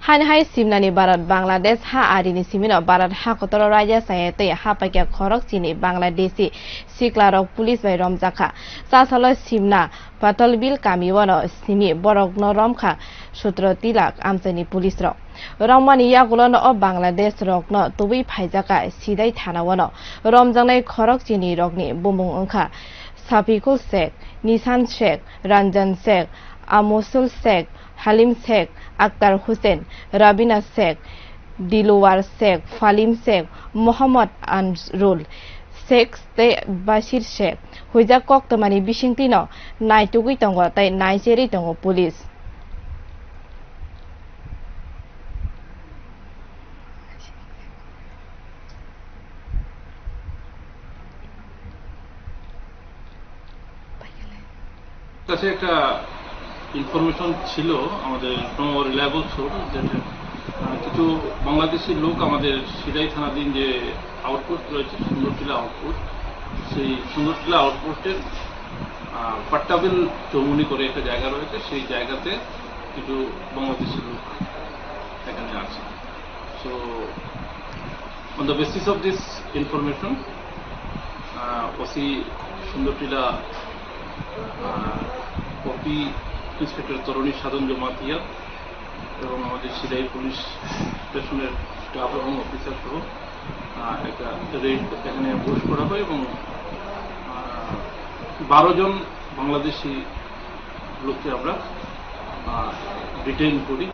हानि हाय सिमनानि भारत बांलादेश हा आरिनि सिमिनो भारत हा कतरो रायजा सायते हा पाइका खरक चिनि बांलादेशी सिक्लारक पुलिस बाय रमजाखा सासालो सिमना पातलबिल कामिवनो सिमि बरकनो रमखा 17 लाख आमसानि पुलिस र रममानि यागुलन अ बांलादेश रकनो तुबै फाइजाका सिदाय थानावनो रमजांनाय खरक चिनि रकनि बुमुं अंखा साफिकुल शेख निशान शेख रंजन शेख आमुसुल शेख हालिम शेख अख्तर हुसैन राबिना शेख दिलवार शेख फालिम शेख मोहम्मद अनरुल शेख बाशिर शेख हुइजा कक्तमानि बिसिंतिनो नायतुगै दंग तै नायजेरि दंग पुलिस কাছে একটা ইনফরমেশন ছিল আমাদের রিলায়েবল সোর্স যেটা কিছু বাংলাদেশি লোক আমাদের সিরাই থানাধীন যে আউটপোস্ট রয়েছে সুন্দরটিলা আউটপোস্ট সেই সুন্দরটিলা আউটপোস্টের পাট্টাবিল চৌমুনি করে একটা জায়গা রয়েছে সেই জায়গাতে কিছু বাংলাদেশি লোক এখানে আছে so on the basis of this information OC Sundartila কপি ইন্সপেক্টর তরুণী সাধন জমাতিয়া এবং আমাদের সিরাই পুলিশ স্টেশনের স্টাফ এবং অফিসার সহ একটা রেড এখানে বোস করা হয় এবং 12 জন বাংলাদেশি লোককে আমরা ডিটেইন করি।